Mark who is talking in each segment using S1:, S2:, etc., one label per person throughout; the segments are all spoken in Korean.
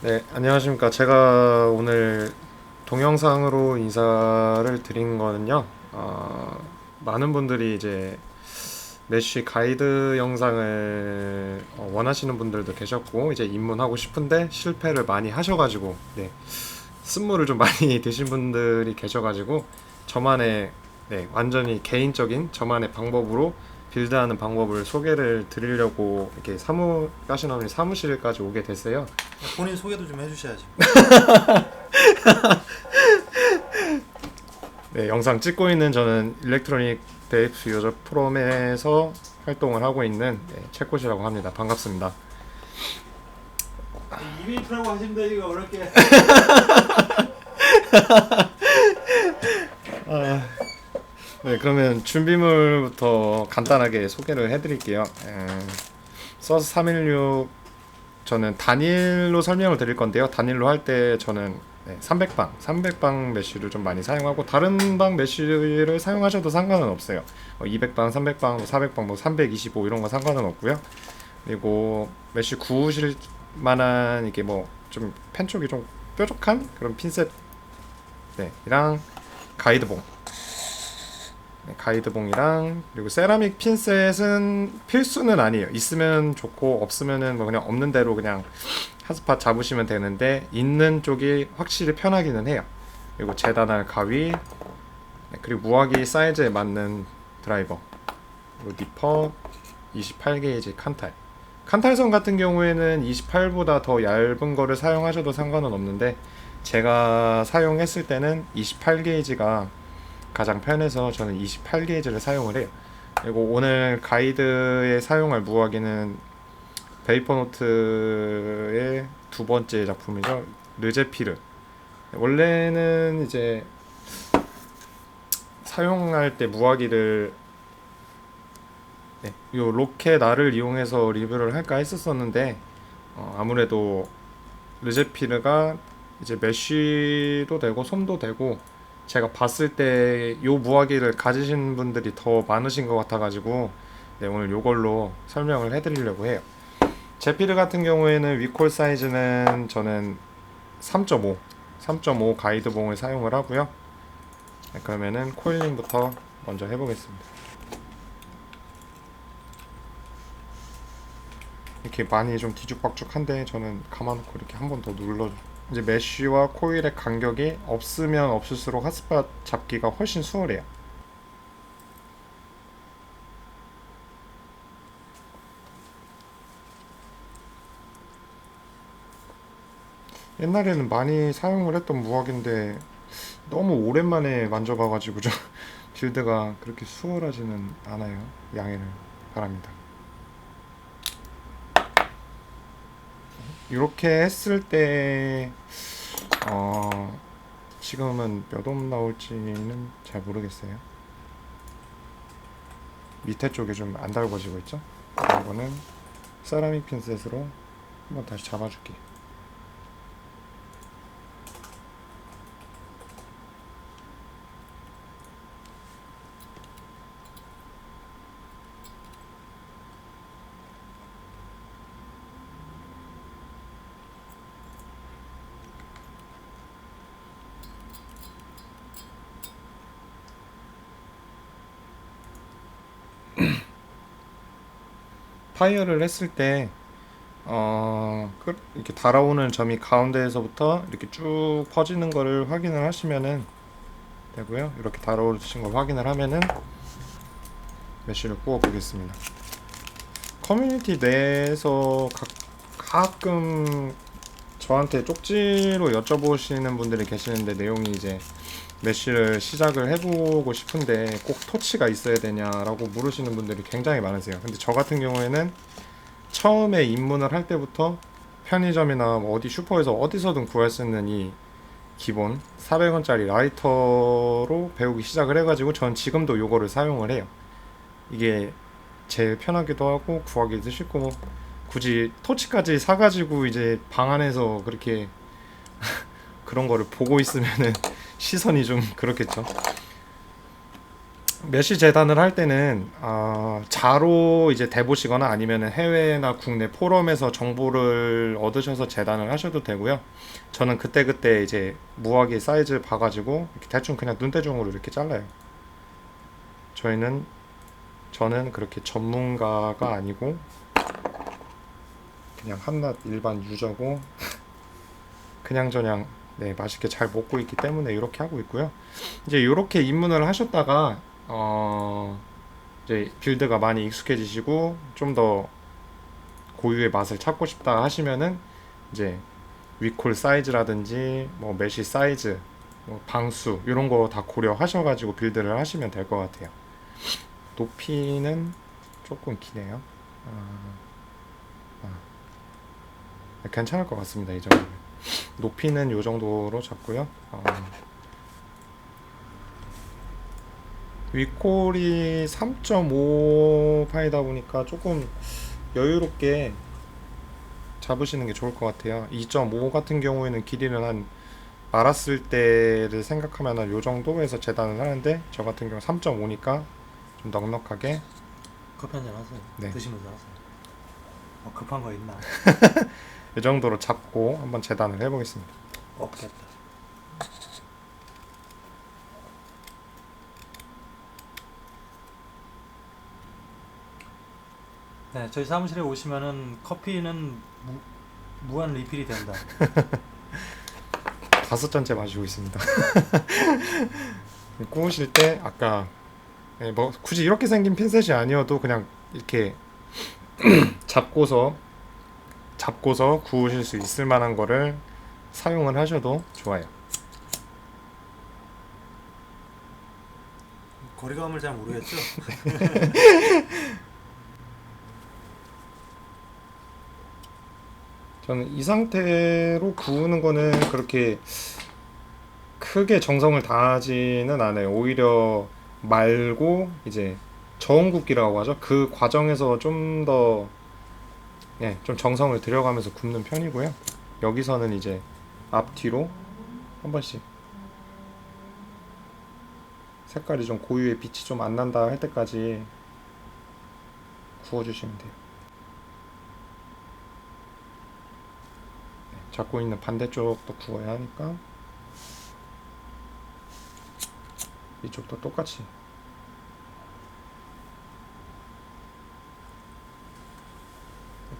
S1: 네, 안녕하십니까. 제가 오늘 동영상으로 인사를 드린 거는요. 많은 분들이 이제 메쉬 가이드 영상을 원하시는 분들도 계셨고, 이제 입문하고 싶은데 실패를 많이 하셔가지고, 네, 쓴물을 좀 많이 드신 분들이 계셔가지고, 저만의, 네, 완전히 개인적인 저만의 방법으로 빌드하는 방법을 소개를 드리려고 이렇게 가시나무님 사무실까지 오게 됐어요.
S2: 본인 소개도 좀 해주셔야죠.
S1: 네, 영상 찍고 있는 저는 일렉트로닉 데이트 유저 프롬에서 활동을 하고 있는 채꽃이라고 합니다. 반갑습니다.
S2: 이메이트라고 하시면 되지 어렵게.
S1: 네, 그러면 준비물부터 간단하게 소개를 해드릴게요. 서스 316 저는 단일로 설명을 드릴 건데요. 단일로 할 때 저는 300방 메쉬를 좀 많이 사용하고 다른 방 메쉬를 사용하셔도 상관은 없어요. 200방, 300방, 400방, 뭐 325 이런 거 상관은 없고요. 그리고 메쉬 구우실 만한 이게 뭐 좀 펜 쪽이 좀 뾰족한 그런 핀셋 이랑 가이드봉 가이드봉이랑 그리고 세라믹 핀셋은 필수는 아니에요. 있으면 좋고 없으면은 뭐 그냥 없는 대로 그냥 핫스팟 잡으시면 되는데 있는 쪽이 확실히 편하기는 해요. 그리고 재단할 가위, 그리고 무화기 사이즈에 맞는 드라이버, 그리고 니퍼, 28게이지 칸탈선 같은 경우에는 28보다 더 얇은 거를 사용하셔도 상관은 없는데 제가 사용했을 때는 28게이지가 가장 편해서 저는 28게이지를 사용을 해요. 그리고 오늘 가이드에 사용할 무화기는 베이퍼노트의 두 번째 작품이죠. 르제피르. 원래는 이제 사용할 때 무화기를 요 로켓 알을 이용해서 리뷰를 할까 했었었는데 아무래도 르제피르가 이제 메쉬도 되고 솜도 되고 제가 봤을 때 요 무화기를 가지신 분들이 더 많으신 것 같아가지고 오늘 요걸로 설명을 해드리려고 해요. 제피르 같은 경우에는 위콜 사이즈는 저는 3.5 가이드봉을 사용을 하고요. 그러면은 코일링부터 먼저 해보겠습니다. 이렇게 많이 좀 뒤죽박죽한데 저는 감아놓고 이렇게 한 번 더 눌러. 이제 메쉬와 코일의 간격이 없으면 없을수록 핫스팟 잡기가 훨씬 수월해요. 옛날에는 많이 사용을 했던 무화기인데 너무 오랜만에 만져봐가지고 좀 빌드가 그렇게 수월하지는 않아요. 양해를 바랍니다. 이렇게 했을 때 지금은 몇 옴 나올지는 잘 모르겠어요. 밑에 쪽에 좀 안 달궈지고 있죠? 이거는 세라믹 핀셋으로 한번 다시 잡아줄게요. 파이어를 했을 때 이렇게 달아오는 점이 가운데에서부터 이렇게 쭉 퍼지는 거를 확인을 하시면은 되고요. 이렇게 달아오신 걸 확인을 하면은 메쉬를 구워 보겠습니다. 커뮤니티 내에서 가끔 저한테 쪽지로 여쭤보시는 분들이 계시는데 내용이 이제 메쉬를 시작을 해보고 싶은데 꼭 토치가 있어야 되냐라고 물으시는 분들이 굉장히 많으세요. 근데 저 같은 경우에는 처음에 입문을 할 때부터 편의점이나 뭐 어디 슈퍼에서 어디서든 구할 수 있는 이 기본 400원짜리 라이터로 배우기 시작을 해가지고 전 지금도 요거를 사용을 해요. 이게 제일 편하기도 하고 구하기도 쉽고 굳이 토치까지 사가지고 이제 방 안에서 그렇게 그런 거를 보고 있으면은 시선이 좀 그렇겠죠. 메쉬 재단을 할 때는 자로 이제 대보시거나 아니면 해외나 국내 포럼에서 정보를 얻으셔서 재단을 하셔도 되고요. 저는 그때그때 이제 무화기 사이즈 봐가지고 이렇게 대충 그냥 눈대중으로 이렇게 잘라요. 저는 그렇게 전문가가 아니고 그냥 한낱 일반 유저고 그냥저냥 네, 맛있게 잘 먹고 있기 때문에 이렇게 하고 있고요. 이제 이렇게 입문을 하셨다가 이제 빌드가 많이 익숙해지시고 좀 더 고유의 맛을 찾고 싶다 하시면은 이제 위콜 사이즈라든지 뭐 메쉬 사이즈, 뭐 방수 이런 거 다 고려하셔가지고 빌드를 하시면 될 것 같아요. 높이는 조금 기네요. 괜찮을 것 같습니다. 이 정도. 높이는 이 정도로 잡고요. 위콜이 3.5 파이다 보니까 조금 여유롭게 잡으시는 게 좋을 것 같아요. 2.5 같은 경우에는 길이는 한 말았을 때를 생각하면 한 요 정도에서 재단을 하는데 저 같은 경우 3.5니까 좀 넉넉하게
S2: 커피 한잔 하세요.
S1: 네.
S2: 드시면서 하세요. 급한 거 있나?
S1: 이 정도로 잡고 한번 재단을 해보겠습니다.
S2: 없겠다. 네, 저희 사무실에 오시면은 커피는 무한 리필이 된다.
S1: 5잔째 마시고 있습니다. 구우실 때 아까 뭐 굳이 이렇게 생긴 핀셋이 아니어도 그냥 이렇게 잡고서 구우실 수 있을 만한 거를 사용을 하셔도 좋아요.
S2: 거리감을 잘 모르겠죠?
S1: 저는 이 상태로 구우는 거는 그렇게 크게 정성을 다하지는 않아요. 오히려 말고 이제 저온 굽기라고 하죠. 그 과정에서 좀 더 좀 정성을 들여가면서 굽는 편이고요. 여기서는 이제 앞뒤로 한 번씩 색깔이 좀 고유의 빛이 좀 안 난다 할 때까지 구워주시면 돼요. 잡고 있는 반대쪽도 구워야 하니까 이쪽도 똑같이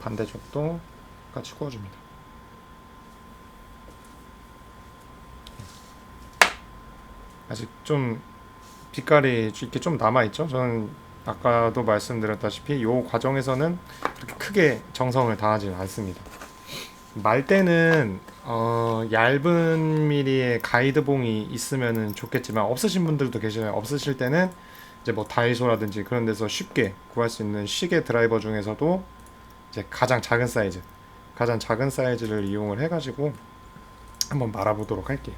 S1: 반대쪽도 같이 구워줍니다. 아직 좀 빛깔이 이렇게 좀 남아있죠? 저는 아까도 말씀드렸다시피 이 과정에서는 그렇게 크게 정성을 다하지는 않습니다. 말 때는 얇은 미리의 가이드봉이 있으면 좋겠지만 없으신 분들도 계시잖아요. 없으실 때는 이제 뭐 다이소라든지 그런 데서 쉽게 구할 수 있는 시계 드라이버 중에서도 이제 가장 작은 사이즈를 이용을 해가지고 한번 말아보도록 할게요.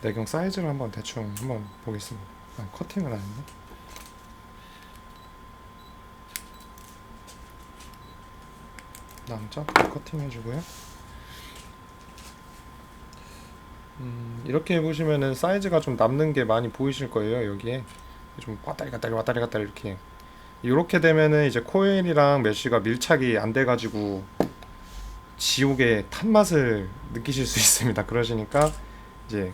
S1: 내경 사이즈를 한번 대충 한번 보겠습니다. 커팅은 아닌데. 남자 커팅 해주고요. 이렇게 보시면은 사이즈가 좀 남는 게 많이 보이실 거예요. 여기에 좀 왔다리 갔다리 이렇게 되면은 이제 코일이랑 메쉬가 밀착이 안 돼가지고 지옥의 탄맛을 느끼실 수 있습니다. 그러시니까 이제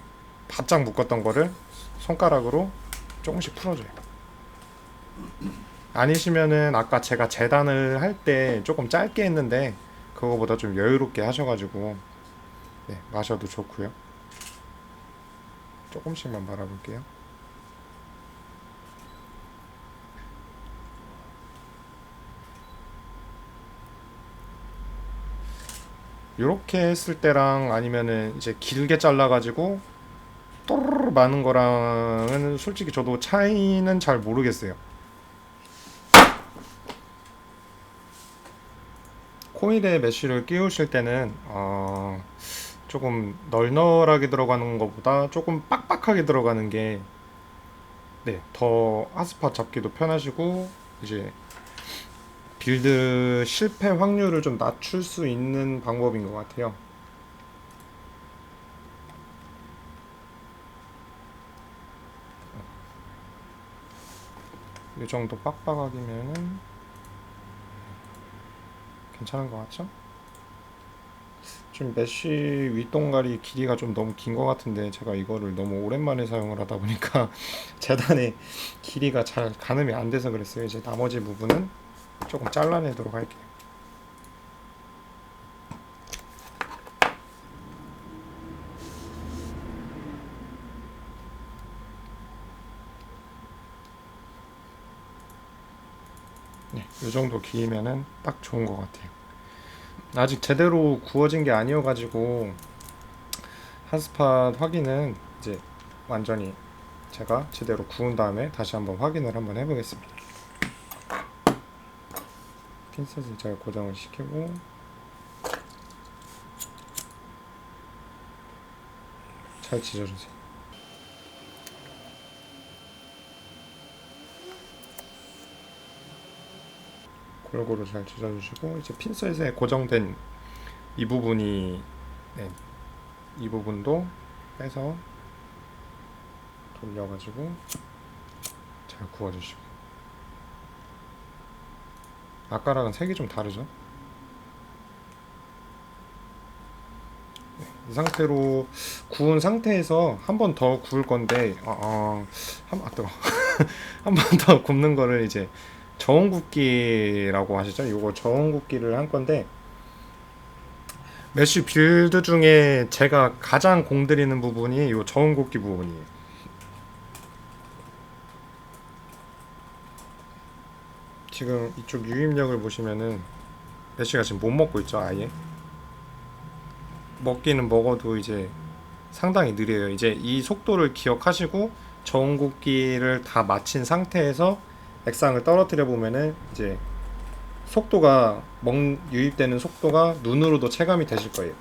S1: 바짝 묶었던 거를 손가락으로 조금씩 풀어줘요. 아니시면은 아까 제가 재단을 할 때 조금 짧게 했는데 그거보다 좀 여유롭게 하셔가지고 마셔도 좋고요. 조금씩만 말아볼게요. 이렇게 했을 때랑 아니면은 이제 길게 잘라가지고 또르르 마는 거랑은 솔직히 저도 차이는 잘 모르겠어요. 코일에 메쉬를 끼우실 때는 조금 널널하게 들어가는 것보다 조금 빡빡하게 들어가는 게 네, 더 핫스팟 잡기도 편하시고 이제 빌드 실패 확률을 좀 낮출 수 있는 방법인 것 같아요. 이 정도 빡빡하기면은 괜찮은 것 같죠? 지금 메쉬 윗동가리 길이가 좀 너무 긴 것 같은데 제가 이거를 너무 오랜만에 사용을 하다 보니까 재단의 길이가 잘 가늠이 안 돼서 그랬어요. 이제 나머지 부분은 조금 잘라내도록 할게요. 네, 이 정도 길이면은 딱 좋은 것 같아요. 아직 제대로 구워진 게 아니어가지고 핫스팟 확인은 이제 완전히 제가 제대로 구운 다음에 다시 한번 확인을 한번 해보겠습니다. 핀셋을 잘 고정을 시키고 잘 지져주세요. 골고루 잘 지져주시고 이제 핀셋에 고정된 이 부분이 네, 이 부분도 빼서 돌려가지고 잘 구워주시고 아까랑은 색이 좀 다르죠? 네, 이 상태로 구운 상태에서 한 번 더 구울 건데 뜨거 한 번 더 굽는 거를 이제 저온 굽기라고 하시죠? 이거 저온 굽기를 한 건데 메쉬 빌드 중에 제가 가장 공들이는 부분이 이 저온 굽기 부분이에요. 지금 이쪽 유입력을 보시면은 메쉬가 지금 못 먹고 있죠. 아예 먹기는 먹어도 이제 상당히 느려요. 이제 이 속도를 기억하시고 저온 굽기를 다 마친 상태에서 액상을 떨어뜨려 보면은 이제 속도가 유입되는 속도가 눈으로도 체감이 되실 거예요.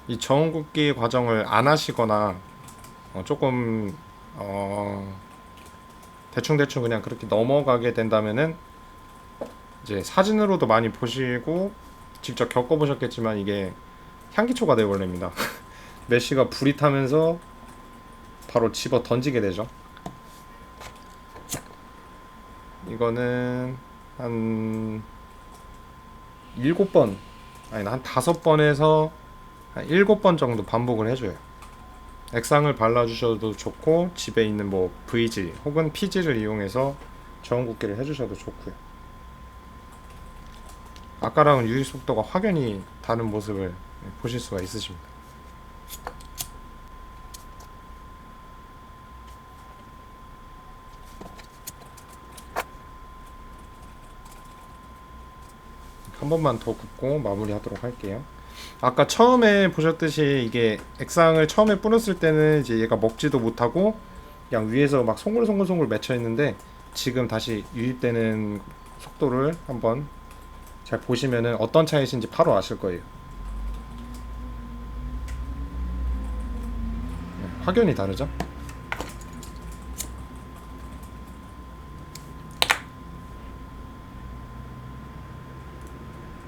S1: 이 저온 굽기 과정을 안 하시거나 조금 대충대충 그냥 그렇게 넘어가게 된다면은 이제 사진으로도 많이 보시고 직접 겪어보셨겠지만 이게 향기초가 되어버립니다. 메쉬가 불이 타면서 바로 집어 던지게 되죠. 이거는 한 7번 아니 한 5번에서 한 7번 정도 반복을 해줘요. 액상을 발라주셔도 좋고 집에 있는 뭐 V지 혹은 P지를 이용해서 저온 굽기를 해주셔도 좋고요. 아까랑은 유입 속도가 확연히 다른 모습을 보실 수가 있으십니다. 한 번만 더 굽고 마무리하도록 할게요. 아까 처음에 보셨듯이 이게 액상을 처음에 뿌렸을 때는 이제 얘가 먹지도 못하고 그냥 위에서 막 송글송글 맺혀 있는데 지금 다시 유입되는 속도를 한번 잘 보시면은 어떤 차이신지 바로 아실 거예요. 네, 확연히 다르죠?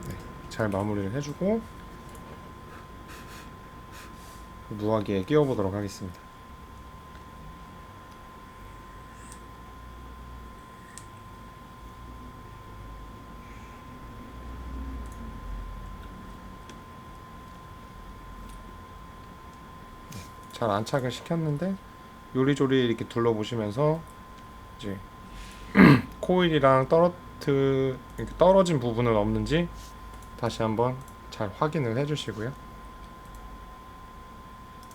S1: 네, 잘 마무리를 해주고 무화기에 끼워 보도록 하겠습니다. 잘 안착을 시켰는데 요리조리 이렇게 둘러보시면서 이제 코일이랑 이렇게 떨어진 부분은 없는지 다시 한번 잘 확인을 해주시고요.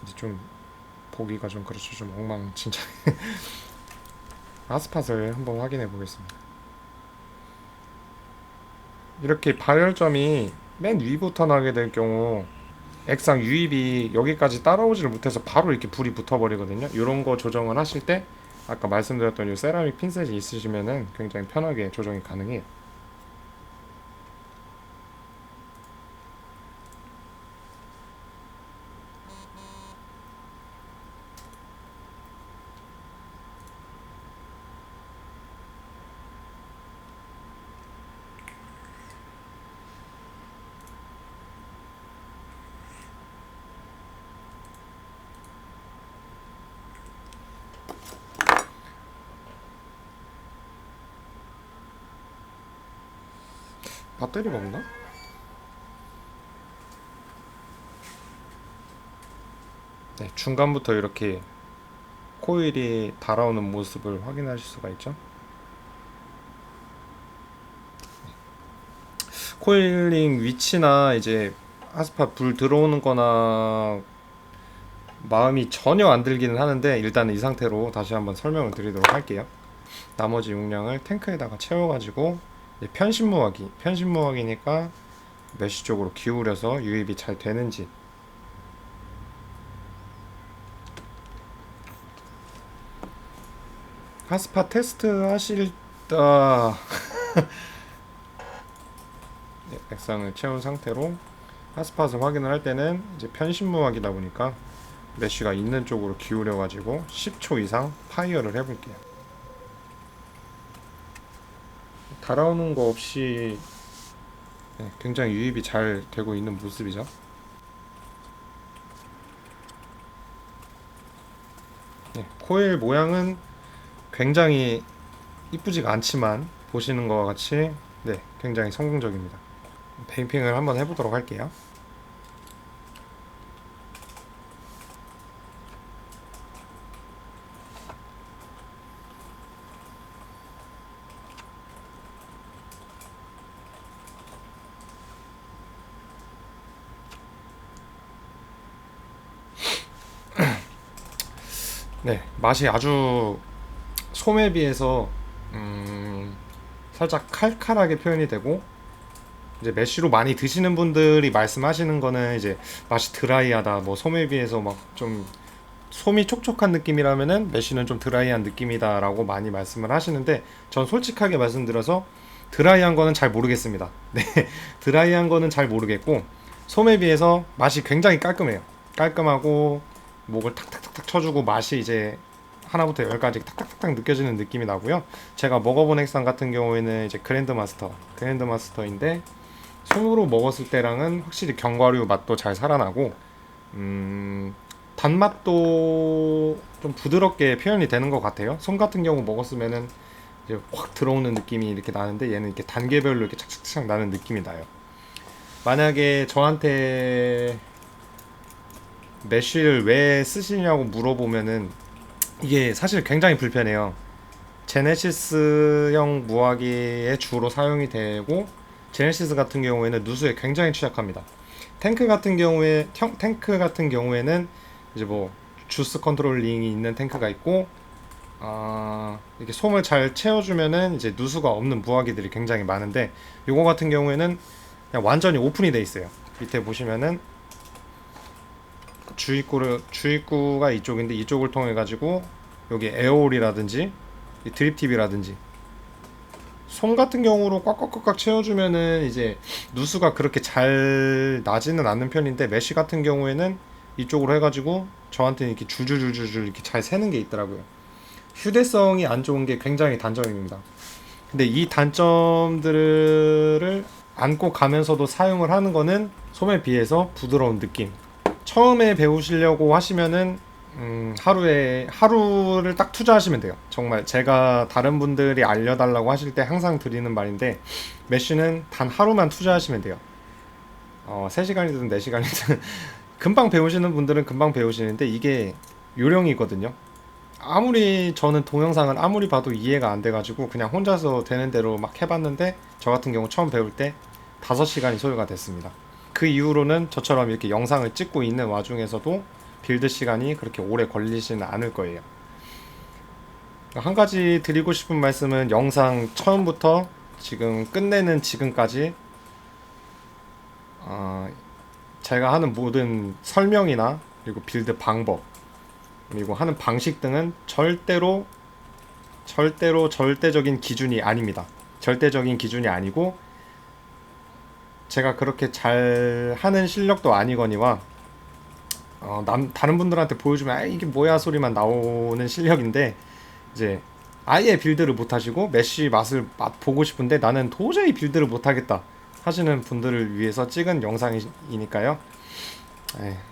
S1: 이제 좀 보기가 좀 그렇죠. 좀 엉망진창. 아스팟을 한번 확인해 보겠습니다. 이렇게 발열점이 맨 위부터 나게 될 경우 액상 유입이 여기까지 따라오지를 못해서 바로 이렇게 불이 붙어 버리거든요. 이런 거 조정을 하실 때 아까 말씀드렸던 이 세라믹 핀셋이 있으시면은 굉장히 편하게 조정이 가능해요. 배터리가 없나? 네, 중간부터 이렇게 코일이 달아오는 모습을 확인하실 수가 있죠. 코일링 위치나 이제 하스파 불 들어오는 거나 마음이 전혀 안 들기는 하는데, 일단은 이 상태로 다시 한번 설명을 드리도록 할게요. 나머지 용량을 탱크에다가 채워가지고 편신무화기니까 메쉬 쪽으로 기울여서 유입이 잘 되는지, 하스파 테스트 하실 네, 액상을 채운 상태로 핫스팟을 확인을 할 때는 이제 편신무화기다 보니까 메쉬가 있는 쪽으로 기울여 가지고 10초 이상 파이어를 해볼게요. 달아오는 거 없이 네, 굉장히 유입이 잘 되고 있는 모습이죠. 네, 코일 모양은 굉장히 이쁘지가 않지만 보시는 것과 같이 네, 굉장히 성공적입니다. 베이핑을 한번 해보도록 할게요. 네, 맛이 아주 솜에 비해서 살짝 칼칼하게 표현이 되고, 이제 메쉬로 많이 드시는 분들이 말씀하시는 거는 이제 맛이 드라이하다, 뭐 솜에 비해서 막 좀 솜이 촉촉한 느낌이라면은 메쉬는 좀 드라이한 느낌이다라고 많이 말씀을 하시는데, 전 솔직하게 말씀드려서 드라이한 거는 잘 모르겠습니다. 네, 드라이한 거는 잘 모르겠고, 솜에 비해서 맛이 굉장히 깔끔해요. 깔끔하고 목을 탁탁탁탁 쳐주고 맛이 이제 하나부터 열까지 탁탁탁탁 느껴지는 느낌이 나고요. 제가 먹어본 액상 같은 경우에는 이제 그랜드마스터인데 솜으로 먹었을 때랑은 확실히 견과류 맛도 잘 살아나고, 단맛도 좀 부드럽게 표현이 되는 것 같아요. 솜 같은 경우 먹었으면은 이제 확 들어오는 느낌이 이렇게 나는데, 얘는 이렇게 단계별로 이렇게 착착착 나는 느낌이 나요. 만약에 저한테 메쉬를 왜 쓰시냐고 물어보면은 이게 사실 굉장히 불편해요. 제네시스형 무화기에 주로 사용이 되고, 제네시스 같은 경우에는 누수에 굉장히 취약합니다. 탱크 같은 경우에는 이제 뭐 주스 컨트롤링이 있는 탱크가 있고, 이렇게 솜을 잘 채워주면은 이제 누수가 없는 무화기들이 굉장히 많은데, 요거 같은 경우에는 그냥 완전히 오픈이 돼 있어요. 밑에 보시면은 주입구가 이쪽인데, 이쪽을 통해 가지고 여기 에어홀이라든지 드립팁이라든지, 솜 같은 경우로 꽉꽉꽉꽉 채워주면은 이제 누수가 그렇게 잘 나지는 않는 편인데, 메쉬 같은 경우에는 이쪽으로 해가지고 저한테는 이렇게 줄줄줄줄 이렇게 잘 새는 게 있더라고요. 휴대성이 안 좋은 게 굉장히 단점입니다. 근데 이 단점들을 안고 가면서도 사용을 하는 거는 솜에 비해서 부드러운 느낌. 처음에 배우시려고 하시면은 하루를 딱 투자하시면 돼요. 정말 제가 다른 분들이 알려달라고 하실 때 항상 드리는 말인데, 메쉬는 단 하루만 투자하시면 돼요. 3시간이든 4시간이든 금방 배우시는 분들은 금방 배우시는데, 이게 요령이거든요. 아무리 저는 동영상을 아무리 봐도 이해가 안 돼가지고 그냥 혼자서 되는 대로 막 해봤는데, 저 같은 경우 처음 배울 때 5시간이 소요가 됐습니다. 그 이후로는 저처럼 이렇게 영상을 찍고 있는 와중에서도 빌드 시간이 그렇게 오래 걸리지는 않을 거예요. 한 가지 드리고 싶은 말씀은, 영상 처음부터 지금 끝내는 지금까지 제가 하는 모든 설명이나 그리고 빌드 방법, 그리고 하는 방식 등은 절대로 절대로 절대적인 기준이 아닙니다. 절대적인 기준이 아니고 제가 그렇게 잘 하는 실력도 아니거니와 다른 분들한테 보여주면 이게 뭐야 소리만 나오는 실력인데 이제 아예 빌드를 못 하시고 메쉬 맛을 보고 싶은데 나는 도저히 빌드를 못 하겠다 하시는 분들을 위해서 찍은 영상이니까요.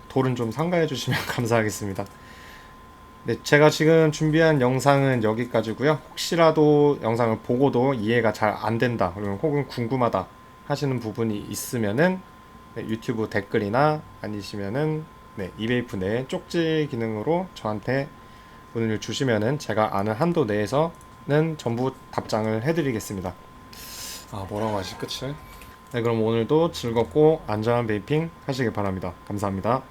S1: 돌은 좀 삼가해 주시면 감사하겠습니다. 네, 제가 지금 준비한 영상은 여기까지고요. 혹시라도 영상을 보고도 이해가 잘 안 된다, 그리고 혹은 궁금하다 하시는 부분이 있으면은 유튜브 댓글이나 아니시면은 이베이프 내 쪽지 기능으로 저한테 문의를 주시면은 제가 아는 한도 내에서는 전부 답장을 해드리겠습니다. 뭐라고 하실 끝을? 네, 그럼 오늘도 즐겁고 안전한 베이핑 하시길 바랍니다. 감사합니다.